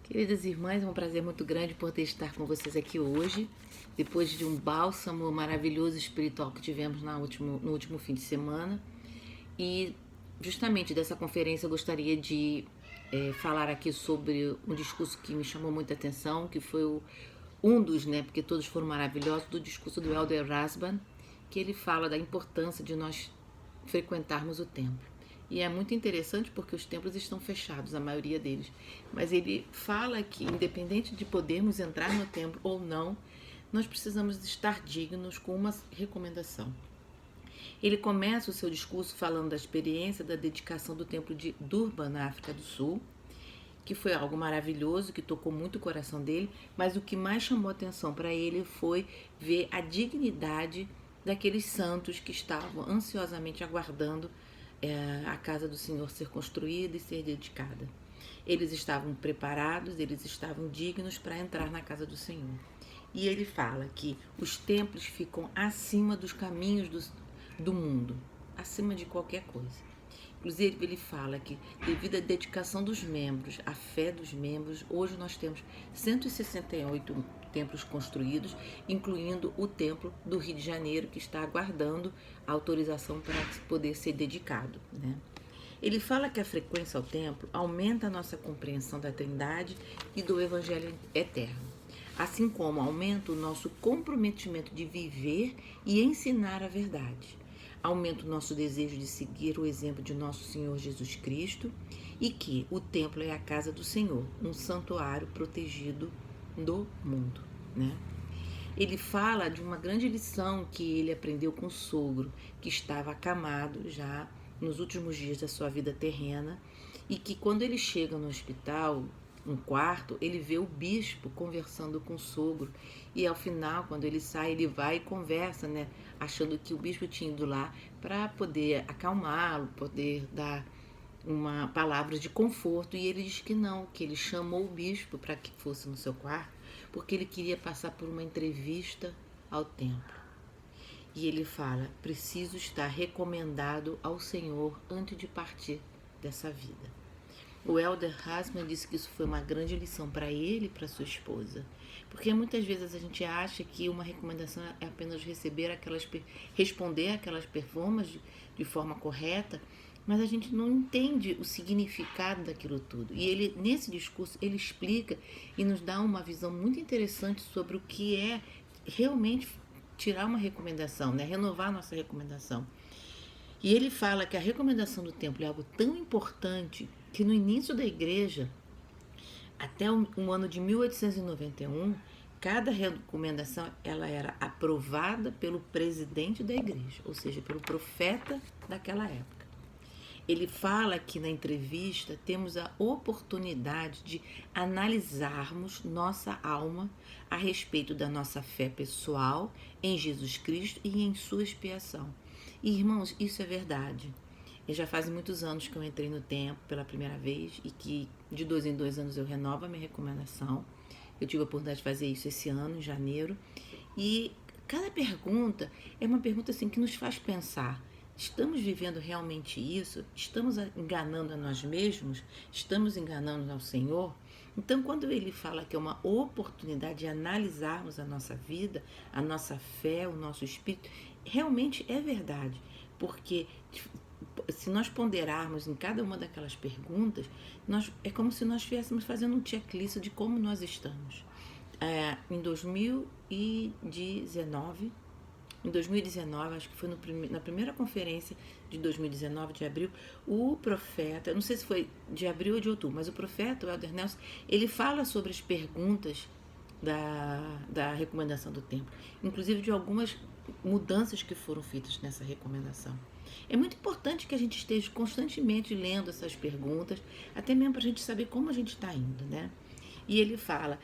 Queridas irmãs, é um prazer muito grande poder estar com vocês aqui hoje, depois de um bálsamo maravilhoso espiritual que tivemos no último fim de semana. E justamente dessa conferência eu gostaria de falar aqui sobre um discurso que me chamou muita atenção, que foi um dos, né, porque todos foram maravilhosos, do discurso do Elder Rasban, que ele fala da importância de nós frequentarmos o templo. E é muito interessante porque os templos estão fechados, a maioria deles. Mas ele fala que, independente de podermos entrar no templo ou não, nós precisamos estar dignos com uma recomendação. Ele começa o seu discurso falando da experiência da dedicação do templo de Durban, na África do Sul, que foi algo maravilhoso, que tocou muito o coração dele, mas o que mais chamou atenção para ele foi ver a dignidade daqueles santos que estavam ansiosamente aguardando a casa do Senhor ser construída e ser dedicada. Eles estavam preparados, eles estavam dignos para entrar na casa do Senhor. E ele fala que os templos ficam acima dos caminhos do mundo, acima de qualquer coisa. Inclusive, ele fala que, devido à dedicação dos membros, à fé dos membros, hoje nós temos 168 templos construídos, incluindo o templo do Rio de Janeiro, que está aguardando a autorização para poder ser dedicado, né? Ele fala que a frequência ao templo aumenta a nossa compreensão da Trindade e do Evangelho eterno, assim como aumenta o nosso comprometimento de viver e ensinar a verdade. Aumenta o nosso desejo de seguir o exemplo de nosso Senhor Jesus Cristo e que o templo é a casa do Senhor, um santuário protegido do mundo, né? Ele fala de uma grande lição que ele aprendeu com o sogro, que estava acamado já nos últimos dias da sua vida terrena, e que quando ele chega no hospital, no quarto, ele vê o bispo conversando com o sogro, e ao final, quando ele sai, ele vai e conversa, né, achando que o bispo tinha ido lá para poder acalmá-lo, poder dar uma palavra de conforto, e ele diz que não, que ele chamou o bispo para que fosse no seu quarto, porque ele queria passar por uma entrevista ao templo. E ele fala: preciso estar recomendado ao Senhor antes de partir dessa vida. O Elder Hasman disse que isso foi uma grande lição para ele e para sua esposa, porque muitas vezes a gente acha que uma recomendação é apenas responder aquelas performances de forma correta, mas a gente não entende o significado daquilo tudo. E ele, nesse discurso, ele explica e nos dá uma visão muito interessante sobre o que é realmente tirar uma recomendação, né? Renovar a nossa recomendação. E ele fala que a recomendação do templo é algo tão importante que no início da igreja, até o ano de 1891, cada recomendação ela era aprovada pelo presidente da igreja, ou seja, pelo profeta daquela época. Ele fala que na entrevista temos a oportunidade de analisarmos nossa alma a respeito da nossa fé pessoal em Jesus Cristo e em sua expiação. E, irmãos, isso é verdade. E já faz muitos anos que eu entrei no templo pela primeira vez e que de 2 em 2 anos eu renovo a minha recomendação. Eu tive a oportunidade de fazer isso esse ano, em janeiro. E cada pergunta é uma pergunta assim que nos faz pensar. Estamos vivendo realmente isso? Estamos enganando a nós mesmos? Estamos enganando ao Senhor? Então, quando ele fala que é uma oportunidade de analisarmos a nossa vida, a nossa fé, o nosso espírito, realmente é verdade. Porque se nós ponderarmos em cada uma daquelas perguntas, é como se nós estivéssemos fazendo um checklist de como nós estamos. Em 2019, acho que foi na primeira conferência de 2019, de abril, o profeta, não sei se foi de abril ou de outubro, mas o profeta, o Elder Nelson, ele fala sobre as perguntas da recomendação do templo, inclusive de algumas mudanças que foram feitas nessa recomendação. É muito importante que a gente esteja constantemente lendo essas perguntas, até mesmo para a gente saber como a gente está indo, né? E ele fala,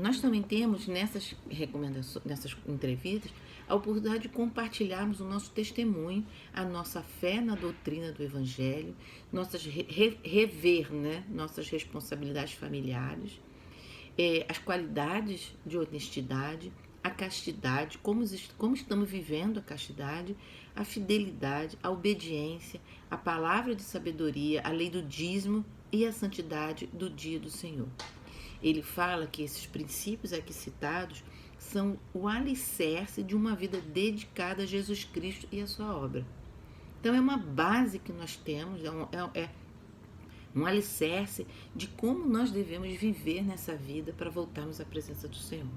nós também temos nessas recomendações, nessas entrevistas, a oportunidade de compartilharmos o nosso testemunho, a nossa fé na doutrina do Evangelho, rever, né, nossas responsabilidades familiares, as qualidades de honestidade, a castidade, como estamos vivendo a castidade, a fidelidade, a obediência, a palavra de sabedoria, a lei do dízimo e a santidade do dia do Senhor. ele fala que esses princípios aqui citados são o alicerce de uma vida dedicada a Jesus Cristo e a sua obra. Então é uma base que nós temos, é um alicerce de como nós devemos viver nessa vida para voltarmos à presença do Senhor.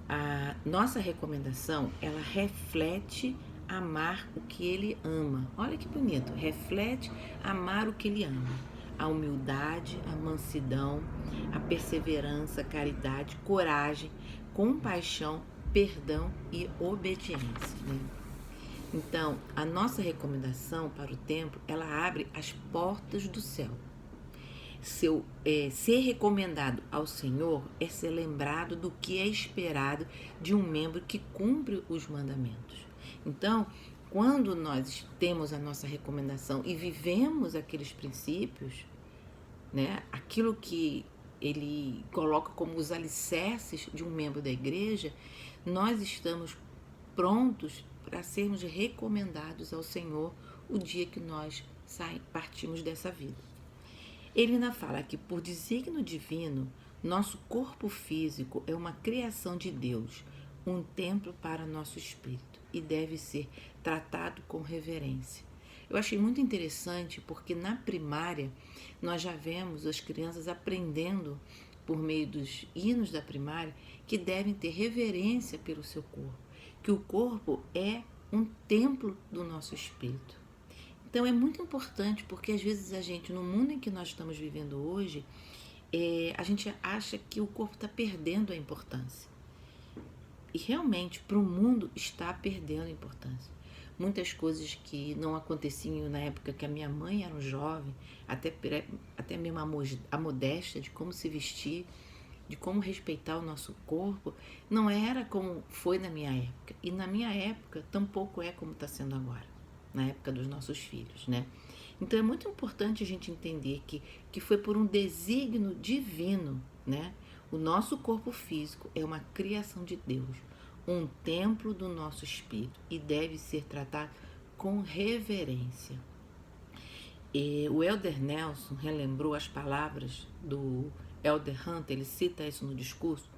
A nossa recomendação, ela reflete amar o que Ele ama. Olha que bonito, reflete amar o que Ele ama. A humildade, a mansidão, a perseverança, a caridade, coragem, compaixão, perdão e obediência, né? Então, a nossa recomendação para o templo, ela abre as portas do céu. Ser recomendado ao Senhor é ser lembrado do que é esperado de um membro que cumpre os mandamentos. Então, quando nós temos a nossa recomendação e vivemos aqueles princípios, né, aquilo que ele coloca como os alicerces de um membro da igreja, nós estamos prontos para sermos recomendados ao Senhor o dia que nós partimos dessa vida. Ele ainda fala que, por desígnio divino, nosso corpo físico é uma criação de Deus, um templo para nosso espírito e deve ser tratado com reverência. Eu achei muito interessante porque na primária nós já vemos as crianças aprendendo por meio dos hinos da primária que devem ter reverência pelo seu corpo, que o corpo é um templo do nosso espírito. Então é muito importante porque às vezes a gente, no mundo em que nós estamos vivendo hoje, a gente acha que o corpo está perdendo a importância. E realmente para o mundo está perdendo a importância. Muitas coisas que não aconteciam na época que a minha mãe era um jovem, até mesmo a modéstia de como se vestir, de como respeitar o nosso corpo, não era como foi na minha época. E na minha época tampouco é como está sendo agora, na época dos nossos filhos, né? Então é muito importante a gente entender que foi por um desígnio divino, né? O nosso corpo físico é uma criação de Deus, um templo do nosso espírito e deve ser tratado com reverência. O Elder Nelson relembrou as palavras do Elder Hunter, ele cita isso no discurso,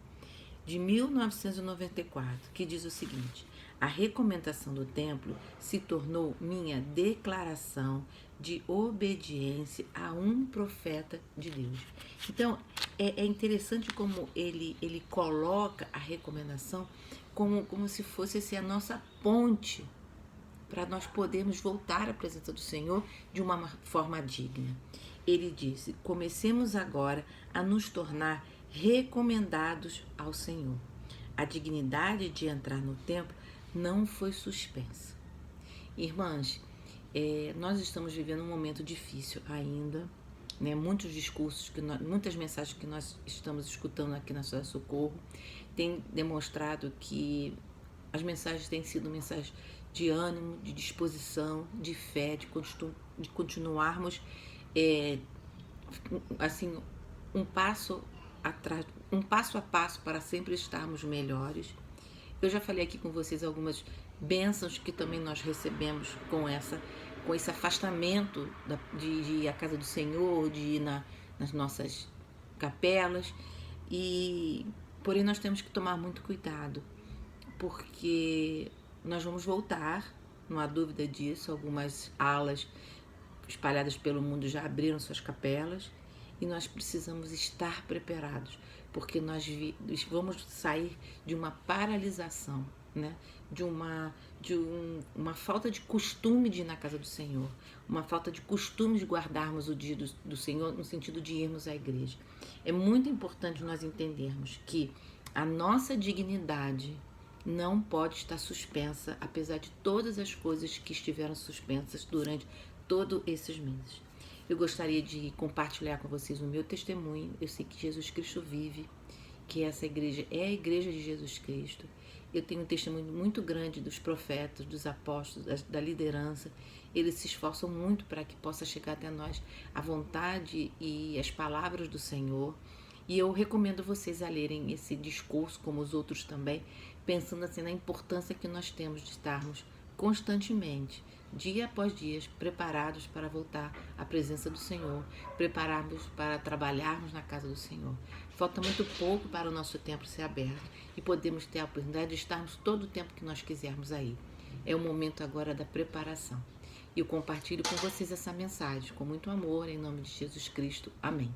de 1994, que diz o seguinte: a recomendação do templo se tornou minha declaração de obediência a um profeta de Deus. Então, é interessante como ele coloca a recomendação como se fosse assim, a nossa ponte para nós podermos voltar à presença do Senhor de uma forma digna. Ele disse: comecemos agora a nos tornar recomendados ao Senhor. A dignidade de entrar no templo não foi suspensa. Irmãs, nós estamos vivendo um momento difícil ainda, né? Muitos discursos, muitas mensagens que nós estamos escutando aqui na Cidade Socorro têm demonstrado que as mensagens têm sido mensagens de ânimo, de disposição, de fé, de continuarmos assim, um passo a passo para sempre estarmos melhores. Eu já falei aqui com vocês algumas bênçãos que também nós recebemos com esse afastamento de ir à casa do Senhor, de ir nas nossas capelas, porém nós temos que tomar muito cuidado, porque nós vamos voltar, não há dúvida disso. Algumas alas espalhadas pelo mundo já abriram suas capelas e nós precisamos estar preparados, porque nós vamos sair de uma paralisação, né? de uma falta de costume de ir na casa do Senhor, uma falta de costume de guardarmos o dia do Senhor no sentido de irmos à igreja. É muito importante nós entendermos que a nossa dignidade não pode estar suspensa, apesar de todas as coisas que estiveram suspensas durante todos esses meses. Eu gostaria de compartilhar com vocês o meu testemunho. Eu sei que Jesus Cristo vive, que essa igreja é a igreja de Jesus Cristo. Eu tenho um testemunho muito grande dos profetas, dos apóstolos, da liderança. Eles se esforçam muito para que possa chegar até nós a vontade e as palavras do Senhor. E eu recomendo vocês a lerem esse discurso, como os outros também, pensando assim na importância que nós temos de estarmos constantemente, dia após dia, preparados para voltar à presença do Senhor, preparados para trabalharmos na casa do Senhor. Falta muito pouco para o nosso templo ser aberto e podemos ter a oportunidade de estarmos todo o tempo que nós quisermos aí. É o momento agora da preparação. E eu compartilho com vocês essa mensagem com muito amor, em nome de Jesus Cristo. Amém.